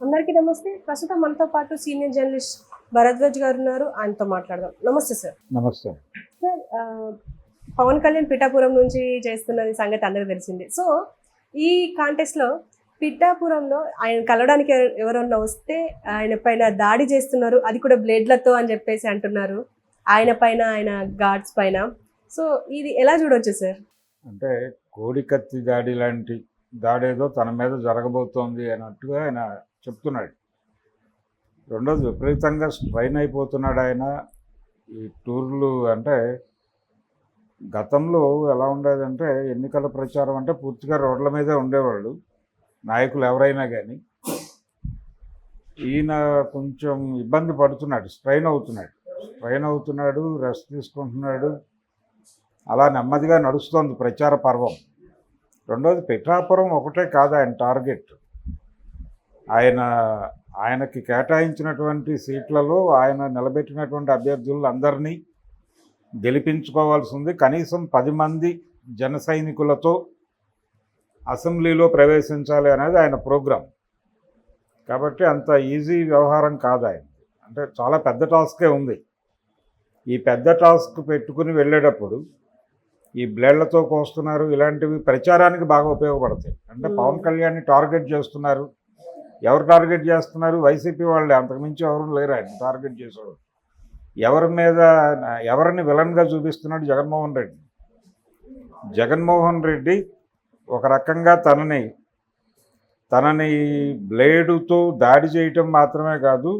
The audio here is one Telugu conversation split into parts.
అందరికీ నమస్తే. ప్రస్తుతం మనతో పాటు సీనియర్ జర్నలిస్ట్ భరద్వాజ్ గారు ఉన్నారు. ఆయనతో మాట్లాడదాం. నమస్తే సార్. నమస్తే. సార్, పవన్ కళ్యాణ్ పిఠాపురం నుంచి చేస్తున్నది సంగతి అందరికీ తెలిసిందే. సో ఈ కాంటెస్ట్లో పిఠాపురంలో ఆయన కలవడానికి ఎవరన్నా వస్తే ఆయన పైన దాడి చేస్తున్నారు, అది కూడా బ్లేడ్లతో అని చెప్పేసి అంటున్నారు, ఆయన పైన, ఆయన గార్డ్స్ పైన. సో ఇది ఎలా చూడవచ్చు సార్? అంటే కోడి కత్తి దాడి లాంటి దాడేదో తన మీద జరగబోతోంది అన్నట్టుగా ఆయన చెప్తున్నాడు. రెండోది విపరీతంగా స్ట్రైన్ అయిపోతున్నాడు ఆయన. ఈ టూర్లు అంటే గతంలో ఎలా ఉండేదంటే ఎన్నికల ప్రచారం అంటే పూర్తిగా రోడ్ల మీదే ఉండేవాళ్ళు నాయకులు ఎవరైనా కానీ. ఈయన కొంచెం ఇబ్బంది పడుతున్నాడు, స్ట్రైన్ అవుతున్నాడు, రెస్ట్ తీసుకుంటున్నాడు. అలా నెమ్మదిగా నడుస్తోంది ప్రచార పర్వం. రెండోది పిఠాపురం ఒకటే కాదు ఆయన టార్గెట్. ఆయనకి కేటాయించినటువంటి సీట్లలో ఆయన నిలబెట్టినటువంటి అభ్యర్థులు అందరినీ గెలిపించుకోవాల్సి ఉంది. కనీసం 10 మంది జన సైనికులతో అసెంబ్లీలో ప్రవేశించాలి అనేది ఆయన ప్రోగ్రాం. కాబట్టి అంత ఈజీ వ్యవహారం కాదు ఆయన. అంటే చాలా పెద్ద టాస్కే ఉంది. ఈ పెద్ద టాస్క్ పెట్టుకుని వెళ్ళేటప్పుడు ఈ బ్లేడ్లతో కోస్తున్నారు, ఇలాంటివి ప్రచారానికి బాగా ఉపయోగపడతాయి. అంటే పవన్ కళ్యాణ్ని టార్గెట్ చేస్తున్నారు. ఎవరు టార్గెట్ చేస్తున్నారు? వైసీపీ వాళ్ళే, అంతకుమించి ఎవరు లేరు ఆయన టార్గెట్ చేసేవాడు. ఎవరిని విలన్గా చూపిస్తున్నాడు? జగన్మోహన్ రెడ్డి ఒక రకంగా తనని బ్లేడుతో దాడి చేయటం మాత్రమే కాదు,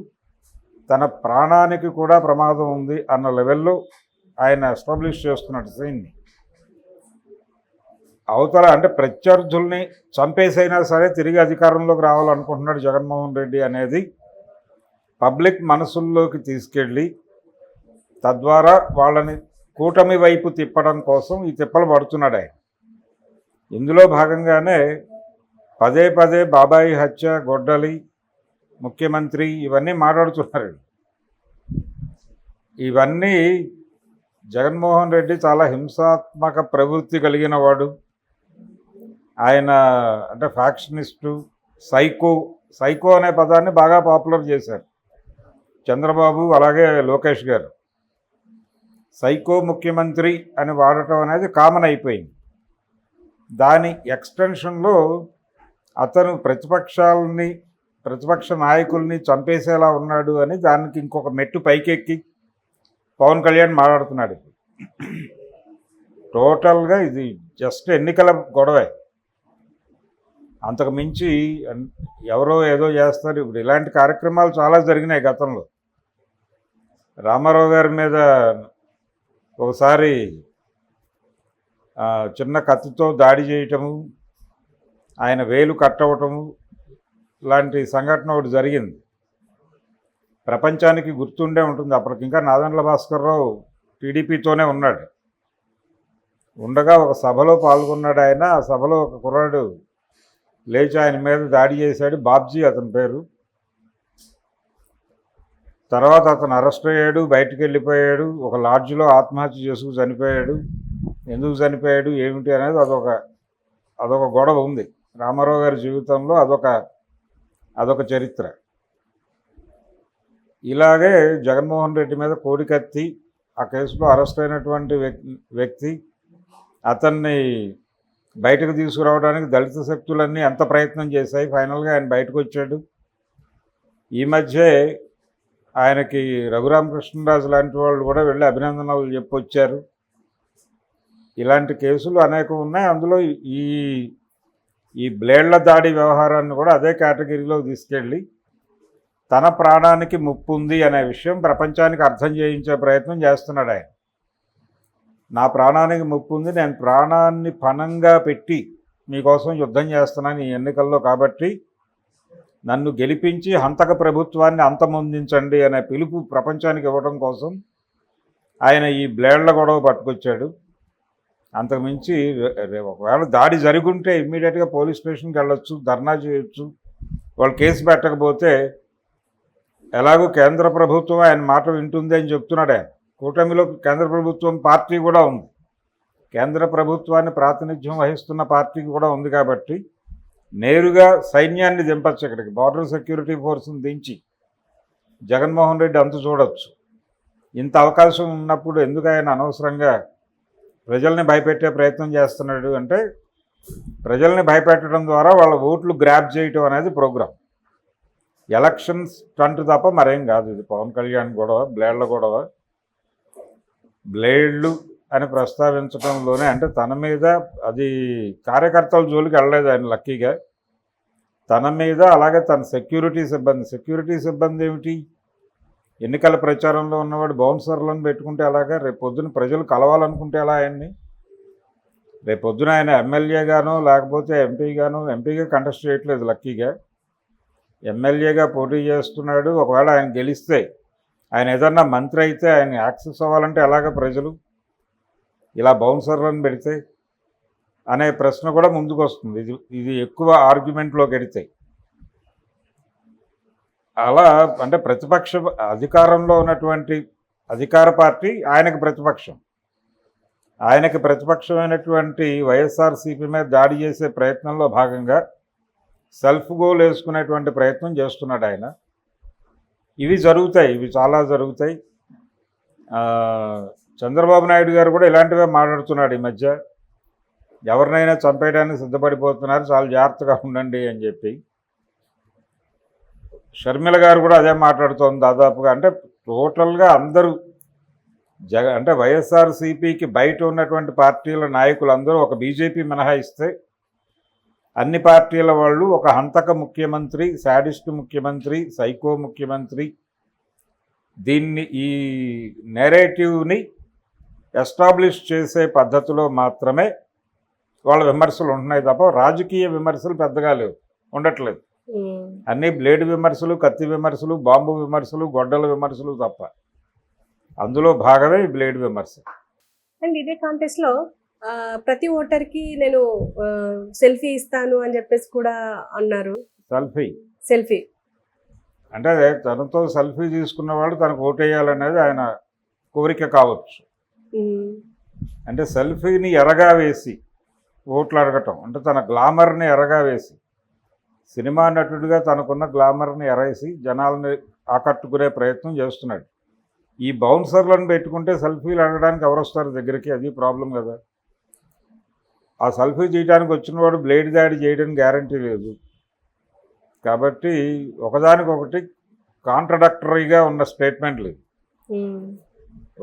తన ప్రాణానికి కూడా ప్రమాదం ఉంది అన్న లెవెల్లో ఆయన ఎస్టాబ్లిష్ చేస్తున్నాడు సీన్ని. అవతల అంటే ప్రత్యర్థుల్ని చంపేసైనా సరే తిరిగి అధికారంలోకి రావాలనుకుంటున్నాడు జగన్మోహన్ రెడ్డి అనేది పబ్లిక్ మనసుల్లోకి తీసుకెళ్ళి తద్వారా వాళ్ళని కూటమి వైపు తిప్పడం కోసం ఈ తిప్పలు పడుతున్నాడు ఆయన. ఇందులో భాగంగానే పదే పదే బాబాయి హత్య, గొడ్డలి, ముఖ్యమంత్రి ఇవన్నీ మాట్లాడుతున్నారు. ఇవన్నీ జగన్మోహన్ రెడ్డి చాలా హింసాత్మక ప్రవృత్తి కలిగిన వాడు. ఆయన అంటే ఫ్యాక్షనిస్టు, సైకో అనే పదాన్ని బాగా పాపులర్ చేశారు చంద్రబాబు అలాగే లోకేష్ గారు. సైకో ముఖ్యమంత్రి అని వాడటం అనేది కామన్ అయిపోయింది. దాని ఎక్స్టెన్షన్లో అతను ప్రతిపక్ష నాయకుల్ని చంపేసేలా ఉన్నాడు అని దానికి ఇంకొక మెట్టు పైకెక్కి పవన్ కళ్యాణ్ మాట్లాడుతున్నాడు. టోటల్గా ఇది జస్ట్ ఎన్నికల గొడవే, అంతకు మించి ఎవరో ఏదో చేస్తారు. ఇప్పుడు ఇలాంటి కార్యక్రమాలు చాలా జరిగినాయి గతంలో. రామారావు గారి మీద ఒకసారి చిన్న కత్తితో దాడి చేయటము, ఆయన వేలు కట్టవటము లాంటి సంఘటన ఒకటి జరిగింది. ప్రపంచానికి గుర్తుండే ఉంటుంది. అప్పటికి ఇంకా నాదెండ్ల భాస్కర్రావు టీడీపీతోనే ఉన్నాడు. ఉండగా ఒక సభలో పాల్గొన్నాడు ఆయన. ఆ సభలో ఒక కుర్రాడు లేచి ఆయన మీద దాడి చేశాడు. బాబ్జీ అతని పేరు. తర్వాత అతను అరెస్ట్ అయ్యాడు, బయటికి వెళ్ళిపోయాడు. ఒక లాడ్జ్లో ఆత్మహత్య చేసుకు చనిపోయాడు. ఎందుకు చనిపోయాడు ఏమిటి అనేది అదొక గొడవ ఉంది రామారావు గారి జీవితంలో. అదొక చరిత్ర. ఇలాగే జగన్మోహన్ రెడ్డి మీద కోడికత్తి, ఆ కేసులో అరెస్ట్ అయినటువంటి వ్యక్తి, అతన్ని బయటకు తీసుకురావడానికి దళిత శక్తులన్నీ ఎంత ప్రయత్నం చేశాయి. ఫైనల్గా ఆయన బయటకు వచ్చాడు. ఈ మధ్య ఆయనకి రఘురామకృష్ణరాజు లాంటి వాళ్ళు కూడా వెళ్ళి అభినందనలు చెప్పొచ్చారు. ఇలాంటి కేసులు అనేకం ఉన్నాయి. అందులో ఈ బ్లేడ్ల దాడి వ్యవహారాన్ని కూడా అదే కేటగిరీలో తీసుకెళ్ళి తన ప్రాణానికి ముప్పు ఉంది అనే విషయం ప్రపంచానికి అర్థం చేయించే ప్రయత్నం చేస్తున్నాడు ఆయన. నా ప్రాణానికి ముప్పు ఉంది, నేను ప్రాణాన్ని పణంగా పెట్టి మీకోసం యుద్ధం చేస్తున్నాను ఈ ఎన్నికల్లో, కాబట్టి నన్ను గెలిపించి హంతక ప్రభుత్వాన్ని అంతమొందించండి అనే పిలుపు ప్రపంచానికి ఇవ్వడం కోసం ఆయన ఈ బ్లేడ్ల గొడవ పట్టుకొచ్చాడు. అంతకుమించి ఒకవేళ దాడి జరుగుంటే ఇమ్మీడియట్గా పోలీస్ స్టేషన్కి వెళ్ళొచ్చు, ధర్నా చేయొచ్చు. వాళ్ళు కేసు పెట్టకపోతే ఎలాగో కేంద్ర ప్రభుత్వం ఆయన మాట వింటుంది అని చెప్తున్నాడు ఆయన. కూటమిలో కేంద్ర ప్రభుత్వం పార్టీ కూడా ఉంది. కేంద్ర ప్రభుత్వాన్ని ప్రాతినిధ్యం వహిస్తున్న పార్టీ కూడా ఉంది. కాబట్టి నేరుగా సైన్యాన్ని దింపచ్చు ఇక్కడికి, బార్డర్ సెక్యూరిటీ ఫోర్స్ని దించి జగన్మోహన్ రెడ్డి అంత చూడొచ్చు. ఇంత అవకాశం ఉన్నప్పుడు ఎందుకు ఆయన అనవసరంగా ప్రజల్ని భయపెట్టే ప్రయత్నం చేస్తున్నాడు అంటే, ప్రజల్ని భయపెట్టడం ద్వారా వాళ్ళ ఓట్లు గ్రాప్ చేయటం అనేది ప్రోగ్రాం. ఎలక్షన్స్ స్టంట్ తప్ప మరేం కాదు ఇది. పవన్ కళ్యాణ్ గొడవ, బ్లేడ్ల గొడవ, బ్లేడ్లు అని ప్రస్తావించడంలోనే అంటే తన మీద అది కార్యకర్తల జోలికి వెళ్ళలేదు ఆయన లక్కీగా. తన మీద అలాగే తన సెక్యూరిటీ సిబ్బంది ఏమిటి, ఎన్నికల ప్రచారంలో ఉన్నవాడు బౌన్సర్లను పెట్టుకుంటే అలాగా, రేపు పొద్దున ప్రజలు కలవాలనుకుంటే ఎలా ఆయన్ని, రేపు పొద్దున ఆయన ఎమ్మెల్యేగానో లేకపోతే ఎంపీగా కంటెస్ట్ చేయట్లేదు లక్కీగా, ఎమ్మెల్యేగా పోటీ చేస్తున్నాడు. ఒకవేళ ఆయన గెలిస్తే, ఆయన ఏదన్నా మంత్రి అయితే ఆయన యాక్సెస్ అవ్వాలంటే ఎలాగ ప్రజలు ఇలా బౌన్సర్లను పెడితే అనే ప్రశ్న కూడా ముందుకు వస్తుంది. ఇది ఎక్కువ ఆర్గ్యుమెంట్లోకి ఎడితే అలా అంటే ప్రతిపక్ష అధికారంలో ఉన్నటువంటి అధికార పార్టీ ఆయనకి ప్రతిపక్షమైనటువంటి వైఎస్ఆర్సీపీ మీద దాడి చేసే ప్రయత్నంలో భాగంగా సెల్ఫ్ గోల్ వేసుకునేటువంటి ప్రయత్నం చేస్తున్నాడు ఆయన. ఇవి చాలా జరుగుతాయి. చంద్రబాబు నాయుడు గారు కూడా ఇలాంటివే మాట్లాడుతున్నాడు ఈ మధ్య, ఎవరినైనా చంపేయడానికి సిద్ధపడిపోతున్నారు, చాలా జాగ్రత్తగా ఉండండి అని చెప్పి. షర్మిల గారు కూడా అదే మాట్లాడుతోంది దాదాపుగా. అంటే టోటల్గా అందరూ అంటే వైఎస్ఆర్సీపీకి బయట ఉన్నటువంటి పార్టీల నాయకులు అందరూ, ఒక బీజేపీ మినహాయిస్తే అన్ని పార్టీల వాళ్ళు ఒక హంతక ముఖ్యమంత్రి, శాడిస్ట్ ముఖ్యమంత్రి, సైకో ముఖ్యమంత్రి, ఈ నేరేటివ్ని ఎస్టాబ్లిష్ చేసే పద్ధతిలో మాత్రమే వాళ్ళ విమర్శలు ఉంటున్నాయి తప్ప రాజకీయ విమర్శలు పెద్దగా ఉండట్లేదు. అన్నీ బ్లేడ్ విమర్శలు, కత్తి విమర్శలు, బాంబు విమర్శలు, గొడ్డల విమర్శలు తప్ప. అందులో భాగమే ఈ బ్లేడ్ విమర్శ. అండ్ ఇదే కాంటెస్ట్లో ప్రతి ఓటర్కి నేను సెల్ఫీ ఇస్తాను అని చెప్పేసి కూడా అన్నారు. సెల్ఫీ అంటే తనతో సెల్ఫీ తీసుకున్నవాడు తనకు ఓటేయాలనేది ఆయన కోరిక కావచ్చు. అంటే సెల్ఫీని ఎరగా వేసి ఓట్లు అడగటం అంటే తన గ్లామర్ని ఎరగా వేసి, సినిమా నటుడిగా తనకున్న గ్లామర్ని ఎరేసి జనాలని ఆకట్టుకునే ప్రయత్నం చేస్తున్నాడు. ఈ బౌన్సర్లను పెట్టుకుంటే సెల్ఫీలు అడగడానికి ఎవరు వస్తారు దగ్గరికి, అది ప్రాబ్లం కదా. ఆ సెల్ఫీ చేయడానికి వచ్చినవాడు బ్లేడ్ దాడి చేయడానికి గ్యారంటీ లేదు. కాబట్టి ఒకదానికొకటి కాంట్రడక్టరీగా ఉన్న స్టేట్మెంట్లు.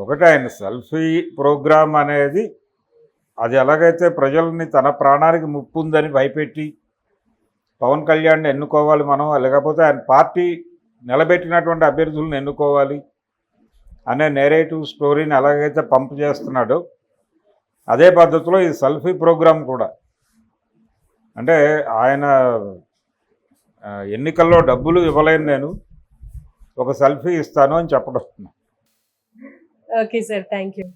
ఒకటి ఆయన సెల్ఫీ ప్రోగ్రామ్ అనేది అది ఎలాగైతే ప్రజల్ని తన ప్రాణానికి ముప్పు ఉందని భయపెట్టి పవన్ కళ్యాణ్ని ఎన్నుకోవాలి మనం, లేకపోతే ఆయన పార్టీ నిలబెట్టినటువంటి అభ్యర్థులను ఎన్నుకోవాలి అనే నేరేటివ్ స్టోరీని ఎలాగైతే పంప్ చేస్తున్నాడో అదే పద్ధతిలో ఈ సెల్ఫీ ప్రోగ్రాం కూడా. అంటే ఆయన ఎన్నికల్లో డబ్బులు ఇవ్వలేను, నేను ఒక సెల్ఫీ ఇస్తాను అని చెప్పడం. Okay sir, thank you.